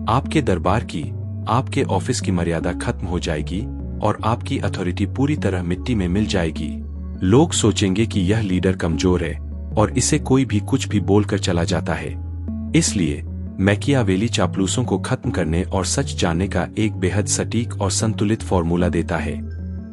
आपके दरबार की, आपके ऑफिस की मर्यादा खत्म हो जाएगी और आपकी अथॉरिटी पूरी तरह मिट्टी में मिल जाएगी। लोग सोचेंगे कि यह लीडर कमजोर है और इसे कोई भी कुछ भी बोलकर चला जाता है। इसलिए मैकियावेली चापलूसों को खत्म करने और सच जानने का एक बेहद सटीक और संतुलित फॉर्मूला देता है।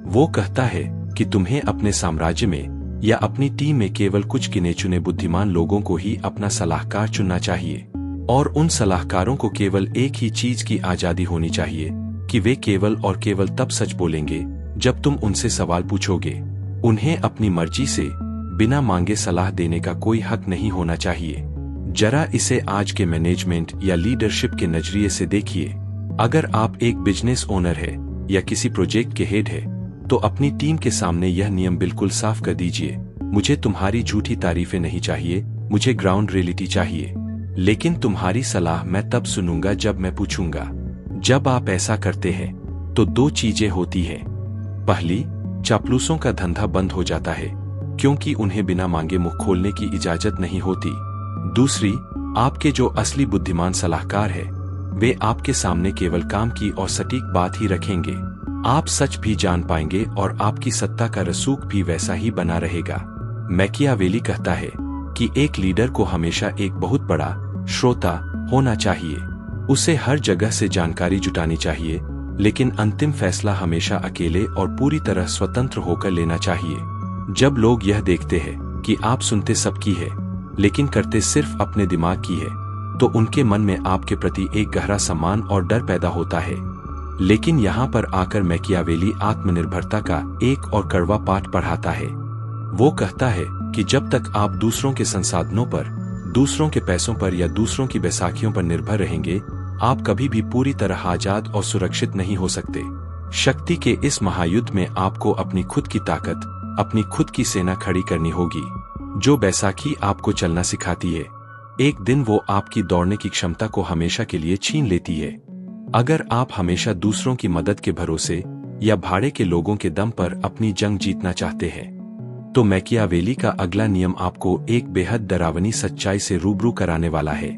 वो कहता है कि तुम्हें अपने साम्राज्य में या अपनी टीम में केवल कुछ गिने चुने बुद्धिमान लोगों को ही अपना सलाहकार चुनना चाहिए, और उन सलाहकारों को केवल एक ही चीज की आजादी होनी चाहिए कि वे केवल और केवल तब सच बोलेंगे जब तुम उनसे सवाल पूछोगे। उन्हें अपनी मर्जी से बिना मांगे सलाह देने का कोई हक नहीं होना चाहिए। जरा इसे आज के मैनेजमेंट या लीडरशिप के नजरिए से देखिए। अगर आप एक बिजनेस ओनर है या किसी प्रोजेक्ट के हेड है, तो अपनी टीम के सामने यह नियम बिल्कुल साफ कर दीजिए, मुझे तुम्हारी झूठी तारीफें नहीं चाहिए, मुझे ग्राउंड रियलिटी चाहिए। लेकिन तुम्हारी सलाह मैं तब सुनूंगा जब मैं पूछूंगा। जब आप ऐसा करते हैं तो दो चीजें होती हैं। पहली, चापलूसों का धंधा बंद हो जाता है, क्योंकि उन्हें बिना मांगे मुंह खोलने की इजाजत नहीं होती। दूसरी, आपके जो असली बुद्धिमान सलाहकार है, वे आपके सामने केवल काम की और सटीक बात ही रखेंगे। आप सच भी जान पाएंगे और आपकी सत्ता का रसूख भी वैसा ही बना रहेगा। मैकियावेली कहता है कि एक लीडर को हमेशा एक बहुत बड़ा श्रोता होना चाहिए। उसे हर जगह से जानकारी जुटानी चाहिए, लेकिन अंतिम फैसला हमेशा अकेले और पूरी तरह स्वतंत्र होकर लेना चाहिए। जब लोग यह देखते हैं कि आप सुनते सबकी है लेकिन करते सिर्फ अपने दिमाग की है, तो उनके मन में आपके प्रति एक गहरा सम्मान और डर पैदा होता है। लेकिन यहाँ पर आकर मैकियावेली आत्मनिर्भरता का एक और कड़वा पाठ पढ़ाता है। वो कहता है कि जब तक आप दूसरों के संसाधनों पर, दूसरों के पैसों पर या दूसरों की बैसाखियों पर निर्भर रहेंगे, आप कभी भी पूरी तरह आजाद और सुरक्षित नहीं हो सकते। शक्ति के इस महायुद्ध में आपको अपनी खुद की ताकत, अपनी खुद की सेना खड़ी करनी होगी। जो बैसाखी आपको चलना सिखाती है, एक दिन वो आपकी दौड़ने की क्षमता को हमेशा के लिए छीन लेती है। अगर आप हमेशा दूसरों की मदद के भरोसे या भाड़े के लोगों के दम पर अपनी जंग जीतना चाहते हैं, तो मैकियावेली का अगला नियम आपको एक बेहद डरावनी सच्चाई से रूबरू कराने वाला है।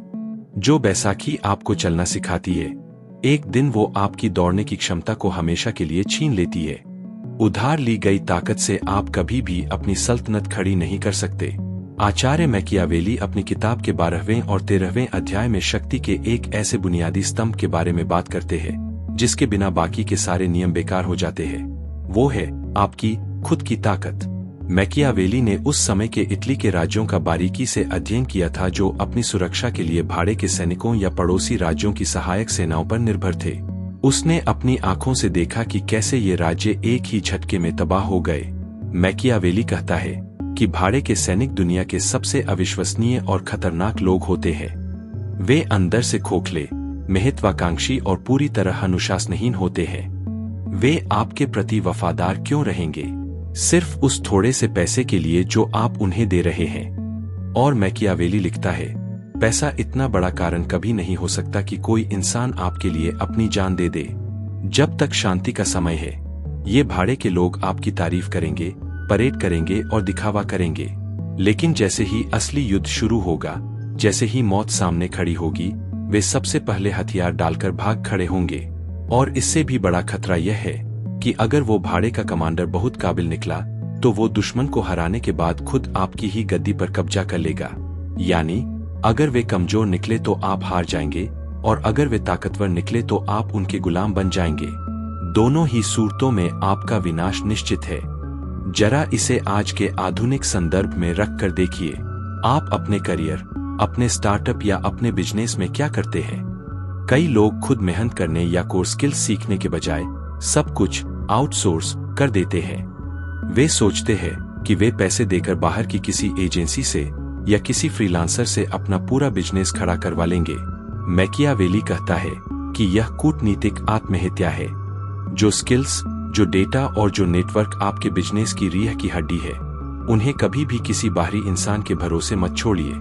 जो बैसाखी आपको चलना सिखाती है, एक दिन वो आपकी दौड़ने की क्षमता को हमेशा के लिए छीन लेती है। उधार ली गई ताकत से आप कभी भी अपनी सल्तनत खड़ी नहीं कर सकते। आचार्य मैकियावेली अपनी किताब के 12वें और 13वें अध्याय में शक्ति के एक ऐसे बुनियादी स्तंभ के बारे में बात करते हैं जिसके बिना बाकी के सारे नियम बेकार हो जाते हैं। वो है आपकी खुद की ताकत। मैकियावेली ने उस समय के इटली के राज्यों का बारीकी से अध्ययन किया था जो अपनी सुरक्षा के लिए भाड़े के सैनिकों या पड़ोसी राज्यों की सहायक सेनाओं पर निर्भर थे। उसने अपनी आंखों से देखा कि कैसे ये राज्य एक ही झटके में तबाह हो गए। मैकियावेली कहता है कि भाड़े के सैनिक दुनिया के सबसे अविश्वसनीय और खतरनाक लोग होते हैं। वे अंदर से खोखले, महत्वाकांक्षी और पूरी तरह अनुशासनहीन होते हैं। वे आपके प्रति वफादार क्यों रहेंगे? सिर्फ उस थोड़े से पैसे के लिए जो आप उन्हें दे रहे हैं। और मैकियावेली लिखता है, पैसा इतना बड़ा कारण कभी नहीं हो सकता कि कोई इंसान आपके लिए अपनी जान दे दे। जब तक शांति का समय है, ये भाड़े के लोग आपकी तारीफ करेंगे, परेड करेंगे और दिखावा करेंगे। लेकिन जैसे ही असली युद्ध शुरू होगा, जैसे ही मौत सामने खड़ी होगी, वे सबसे पहले हथियार डालकर भाग खड़े होंगे। और इससे भी बड़ा खतरा यह है कि अगर वो भाड़े का कमांडर बहुत काबिल निकला, तो वो दुश्मन को हराने के बाद खुद आपकी ही गद्दी पर कब्जा कर लेगा। यानी अगर वे कमजोर निकले तो आप हार जाएंगे, और अगर वे ताकतवर निकले तो आप उनके गुलाम बन जाएंगे। दोनों ही सूरतों में आपका विनाश निश्चित है। जरा इसे आज के आधुनिक संदर्भ में रख कर देखिए। आप अपने करियर, अपने स्टार्टअप या अपने बिजनेस में क्या करते हैं? कई लोग खुद मेहनत करने या कोर स्किल्स सीखने के बजाय सब कुछ आउटसोर्स कर देते हैं। वे सोचते हैं कि वे पैसे देकर बाहर की किसी एजेंसी से या किसी फ्रीलांसर से अपना पूरा बिजनेस खड़ा करवा लेंगे। मैकियावेली कहता है कि यह कूटनीतिक आत्महत्या है। जो स्किल्स, जो डेटा और जो नेटवर्क आपके बिजनेस की रीढ़ की हड्डी है, उन्हें कभी भी किसी बाहरी इंसान के भरोसे मत छोड़िए।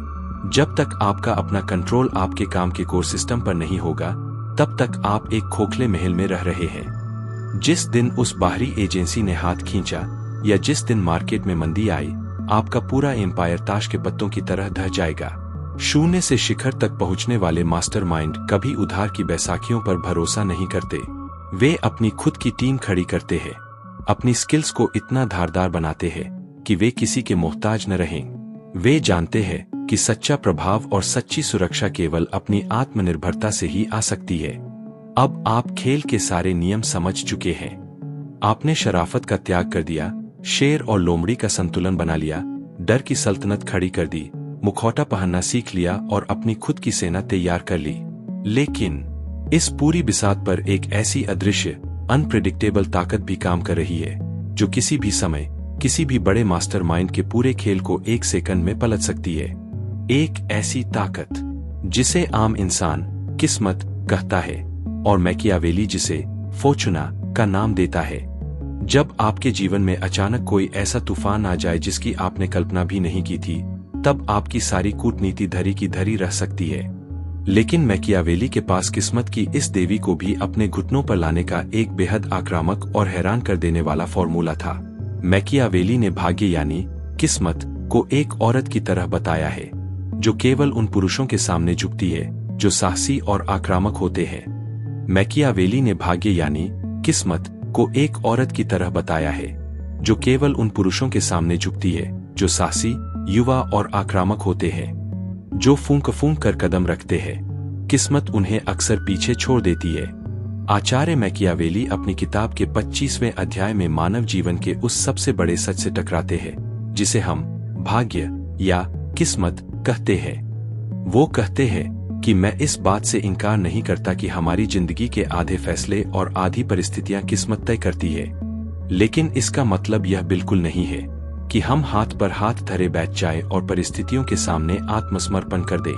जब तक आपका अपना कंट्रोल आपके काम के कोर सिस्टम पर नहीं होगा, तब तक आप एक खोखले महल में रह रहे हैं। जिस दिन उस बाहरी एजेंसी ने हाथ खींचा या जिस दिन मार्केट में मंदी आई, आपका पूरा एम्पायर ताश के पत्तों की तरह ढह जाएगा। शून्य से शिखर तक पहुंचने वाले मास्टरमाइंड कभी उधार की बैसाखियों पर भरोसा नहीं करते। वे अपनी खुद की टीम खड़ी करते हैं, अपनी स्किल्स को इतना धारदार बनाते हैं कि वे किसी के मोहताज न रहें। वे जानते हैं कि सच्चा प्रभाव और सच्ची सुरक्षा केवल अपनी आत्मनिर्भरता से ही आ सकती है। अब आप खेल के सारे नियम समझ चुके हैं। आपने शराफत का त्याग कर दिया, शेर और लोमड़ी का संतुलन बना लिया, डर की सल्तनत खड़ी कर दी, मुखौटा पहनना सीख लिया और अपनी खुद की सेना तैयार कर ली। लेकिन इस पूरी बिसात पर एक ऐसी अदृश्य अनप्रेडिक्टेबल ताकत भी काम कर रही है, जो किसी भी समय किसी भी बड़े मास्टरमाइंड के पूरे खेल को एक सेकंड में पलट सकती है। एक ऐसी ताकत जिसे आम इंसान किस्मत कहता है और मैकियावेली जिसे फॉर्चूना का नाम देता है। जब आपके जीवन में अचानक कोई ऐसा तूफान आ जाए जिसकी आपने कल्पना भी नहीं की थी, तब आपकी सारी कूटनीति धरी की धरी रह सकती है। लेकिन मैकियावेली के पास किस्मत की इस देवी को भी अपने घुटनों पर लाने का एक बेहद आक्रामक और हैरान कर देने वाला फॉर्मूला था। मैकियावेली ने भाग्य यानी किस्मत को एक औरत की तरह बताया है, जो केवल उन पुरुषों के सामने झुकती है जो साहसी और आक्रामक होते हैं। मैकियावेली ने भाग्य यानी किस्मत को एक औरत की तरह बताया है, जो केवल उन पुरुषों के सामने झुकती है जो साहसी, युवा और आक्रामक होते हैं, जो फूंक फूंक कर कदम रखते हैं। किस्मत उन्हें अक्सर पीछे छोड़ देती है। आचार्य मैकियावेली अपनी किताब के 25वें अध्याय में मानव जीवन के उस सबसे बड़े सच से टकराते हैं जिसे हम भाग्य या किस्मत कहते हैं। वो कहते हैं कि मैं इस बात से इनकार नहीं करता कि हमारी जिंदगी के आधे फैसले और आधी परिस्थितियां किस्मत तय करती है, लेकिन इसका मतलब यह बिल्कुल नहीं है कि हम हाथ पर हाथ धरे बैठ जाए और परिस्थितियों के सामने आत्मसमर्पण कर दे।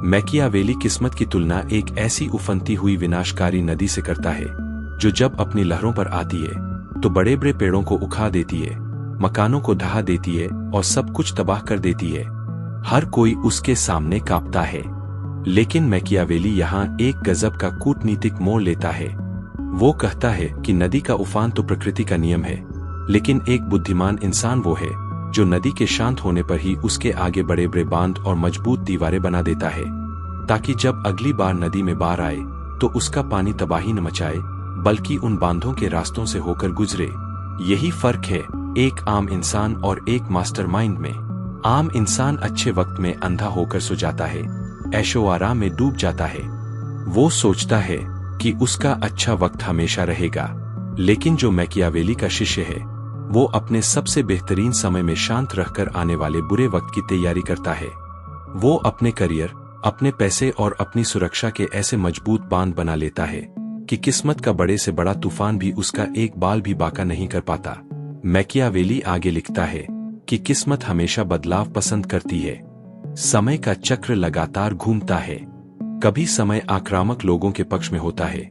मैकियावेली किस्मत की तुलना एक ऐसी उफनती हुई विनाशकारी नदी से करता है, जो जब अपनी लहरों पर आती है तो बड़े बड़े पेड़ों को उखाड़ देती है, मकानों को ढहा देती है और सब कुछ तबाह कर देती है। हर कोई उसके सामने कांपता है। लेकिन मैकियावेली यहाँ एक गजब का कूटनीतिक मोड़ लेता है। वो कहता है कि नदी का उफान तो प्रकृति का नियम है, लेकिन एक बुद्धिमान इंसान वो है जो नदी के शांत होने पर ही उसके आगे बड़े बड़े बांध और मजबूत दीवारें बना देता है, ताकि जब अगली बार नदी में बाढ़ आए तो उसका पानी तबाही न मचाए, बल्कि उन बांधों के रास्तों से होकर गुजरे। यही फर्क है एक आम इंसान और एक मास्टरमाइंड में। आम इंसान अच्छे वक्त में अंधा होकर सो जाता है, ऐशो आराम में डूब जाता है। वो सोचता है कि उसका अच्छा वक्त हमेशा रहेगा। लेकिन जो मैकियावेली का शिष्य है, वो अपने सबसे बेहतरीन समय में शांत रहकर आने वाले बुरे वक्त की तैयारी करता है। वो अपने करियर, अपने पैसे और अपनी सुरक्षा के ऐसे मजबूत बांध बना लेता है कि किस्मत का बड़े से बड़ा तूफान भी उसका एक बाल भी बांका नहीं कर पाता। मैकियावेली आगे लिखता है कि किस्मत हमेशा बदलाव पसंद करती है। समय का चक्र लगातार घूमता है। कभी समय आक्रामक लोगों के पक्ष में होता है,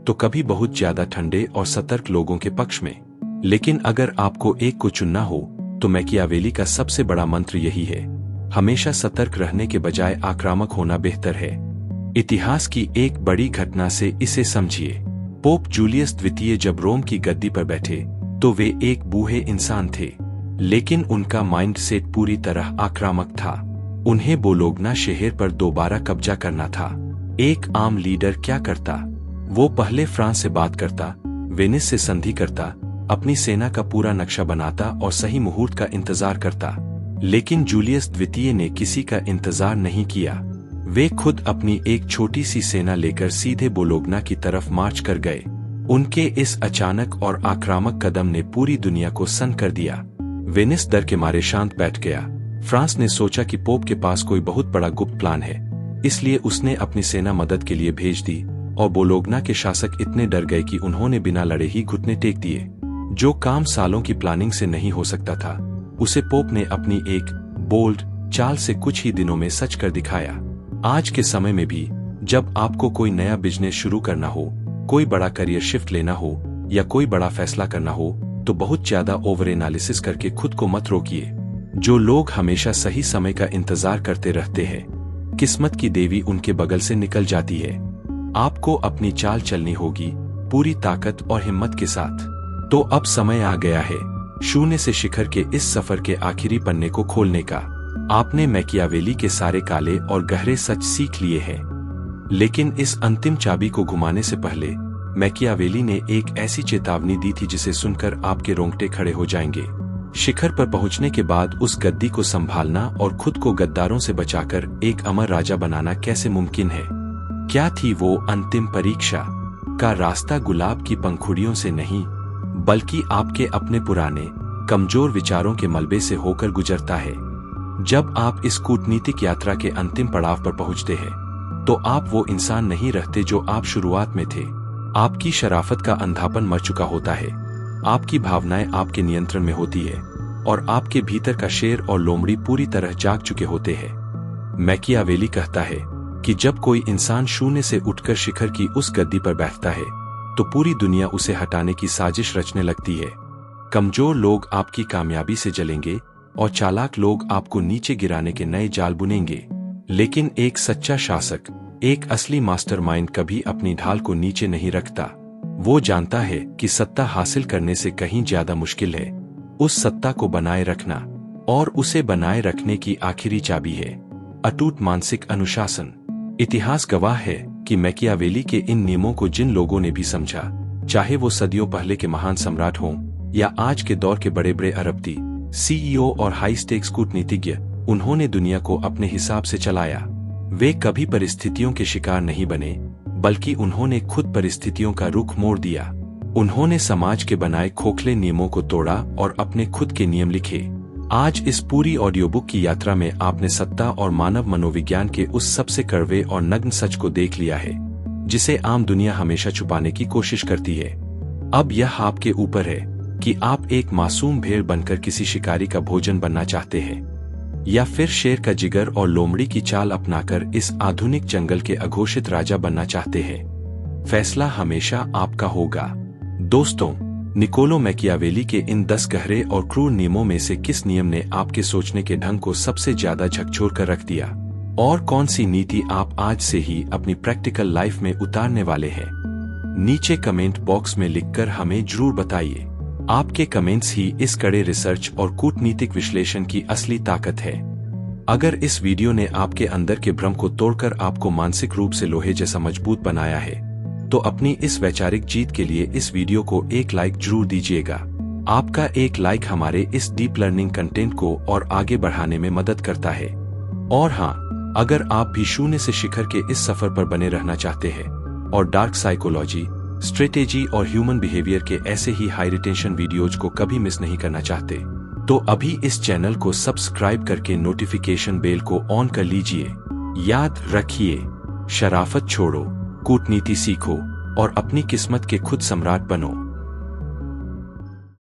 तो कभी बहुत ज्यादा ठंडे और सतर्क लोगों के पक्ष में। लेकिन अगर आपको एक को चुनना हो, तो मैकियावेली का सबसे बड़ा मंत्र यही है: हमेशा सतर्क रहने के बजाय आक्रामक होना बेहतर है। इतिहास की एक बड़ी घटना से इसे समझिए। पोप जूलियस द्वितीय जब रोम की गद्दी पर बैठे, तो वे एक बूढ़े इंसान थे, लेकिन उनका माइंडसेट पूरी तरह आक्रामक था। उन्हें बोलोग्ना शहर पर दोबारा कब्जा करना था। एक आम लीडर क्या करता? वो पहले फ्रांस से बात करता, वेनिस से संधि करता, अपनी सेना का पूरा नक्शा बनाता और सही मुहूर्त का इंतजार करता। लेकिन जूलियस द्वितीय ने किसी का इंतजार नहीं किया। वे खुद अपनी एक छोटी सी सेना लेकर सीधे बोलोग्ना की तरफ मार्च कर गए। उनके इस अचानक और आक्रामक कदम ने पूरी दुनिया को सन्न कर दिया। वेनिस डर के मारे शांत बैठ गया। फ्रांस ने सोचा कि पोप के पास कोई बहुत बड़ा गुप्त प्लान है, इसलिए उसने अपनी सेना मदद के लिए भेज दी, और बोलोग्ना के शासक इतने डर गए कि उन्होंने बिना लड़े ही घुटने टेक दिए। जो काम सालों की प्लानिंग से नहीं हो सकता था, उसे पोप ने अपनी एक बोल्ड चाल से कुछ ही दिनों में सच कर दिखाया। आज के समय में भी जब आपको कोई नया बिजनेस शुरू करना हो, कोई बड़ा करियर शिफ्ट लेना हो या कोई बड़ा फैसला करना हो, तो बहुत ज्यादा ओवर एनालिसिस करके खुद को मत रोकिए। जो लोग हमेशा सही समय का इंतजार करते रहते हैं, किस्मत की देवी उनके बगल से निकल जाती है। आपको अपनी चाल चलनी होगी, पूरी ताकत और हिम्मत के साथ। तो अब समय आ गया है शून्य से शिखर के इस सफर के आखिरी पन्ने को खोलने का। आपने मैकियावेली के सारे काले और गहरे सच सीख लिए हैं, लेकिन इस अंतिम चाबी को घुमाने से पहले मैकियावेली ने एक ऐसी चेतावनी दी थी जिसे सुनकर आपके रोंगटे खड़े हो जाएंगे। शिखर पर पहुंचने के बाद उस गद्दी को संभालना और खुद को गद्दारों से बचाकर एक अमर राजा बनाना कैसे मुमकिन है? क्या थी वो अंतिम परीक्षा? का रास्ता गुलाब की पंखुड़ियों से नहीं, बल्कि आपके अपने पुराने कमजोर विचारों के मलबे से होकर गुजरता है। जब आप इस कूटनीतिक यात्रा के अंतिम पड़ाव पर पहुंचते हैं, तो आप वो इंसान नहीं रहते जो आप शुरुआत में थे। आपकी शराफत का अंधापन मर चुका होता है, आपकी भावनाएं आपके नियंत्रण में होती है, और आपके भीतर का शेर और लोमड़ी पूरी तरह जाग चुके होते हैं। मैकियावेली कहता है कि जब कोई इंसान शून्य से उठकर शिखर की उस गद्दी पर बैठता है, तो पूरी दुनिया उसे हटाने की साजिश रचने लगती है। कमजोर लोग आपकी कामयाबी से जलेंगे और चालाक लोग आपको नीचे गिराने के नए जाल बुनेंगे। लेकिन एक सच्चा शासक, एक असली मास्टरमाइंड कभी अपनी ढाल को नीचे नहीं रखता। वो जानता है कि सत्ता हासिल करने से कहीं ज्यादा मुश्किल है उस सत्ता को बनाए रखना, और उसे बनाए रखने की आखिरी चाबी है अटूट मानसिक अनुशासन। इतिहास गवाह है कि मैकियावेली के इन नियमों को जिन लोगों ने भी समझा, चाहे वो सदियों पहले के महान सम्राट हों या आज के दौर के बड़े बड़े अरबपति, सीईओ और हाई स्टेक्स कूटनीतिज्ञ, उन्होंने दुनिया को अपने हिसाब से चलाया। वे कभी परिस्थितियों के शिकार नहीं बने, बल्कि उन्होंने खुद परिस्थितियों का रुख मोड़ दिया। उन्होंने समाज के बनाए खोखले नियमों को तोड़ा और अपने खुद के नियम लिखे। आज इस पूरी ऑडियो बुक की यात्रा में आपने सत्ता और मानव मनोविज्ञान के उस सबसे कड़वे और नग्न सच को देख लिया है, जिसे आम दुनिया हमेशा छुपाने की कोशिश करती है। अब यह आपके ऊपर है कि आप एक मासूम भेड़ बनकर किसी शिकारी का भोजन बनना चाहते हैं, या फिर शेर का जिगर और लोमड़ी की चाल अपनाकर इस आधुनिक जंगल के अघोषित राजा बनना चाहते हैं। फैसला हमेशा आपका होगा। दोस्तों, निकोलो मैकियावेली के इन 10 गहरे और क्रूर नियमों में से किस नियम ने आपके सोचने के ढंग को सबसे ज्यादा झकझोर कर रख दिया, और कौन सी नीति आप आज से ही अपनी प्रैक्टिकल लाइफ में उतारने वाले हैं? नीचे कमेंट बॉक्स में लिखकर हमें जरूर बताइए। आपके कमेंट्स ही इस कड़े रिसर्च और कूटनीतिक विश्लेषण की असली ताकत है। अगर इस वीडियो ने आपके अंदर के भ्रम को तोड़कर आपको मानसिक रूप से लोहे जैसा मजबूत बनाया है, तो अपनी इस वैचारिक जीत के लिए इस वीडियो को एक लाइक जरूर दीजिएगा। आपका एक लाइक हमारे इस डीप लर्निंग कंटेंट को और आगे बढ़ाने में मदद करता है। और हाँ, अगर आप भी शून्य से शिखर के इस सफर पर बने रहना चाहते हैं और डार्क साइकोलॉजी, स्ट्रेटेजी और ह्यूमन बिहेवियर के ऐसे ही हाई रिटेंशन वीडियोज को कभी मिस नहीं करना चाहते, तो अभी इस चैनल को सब्सक्राइब करके नोटिफिकेशन बेल को ऑन कर लीजिए। याद रखिए, शराफत छोड़ो, कूटनीति सीखो और अपनी किस्मत के खुद सम्राट बनो।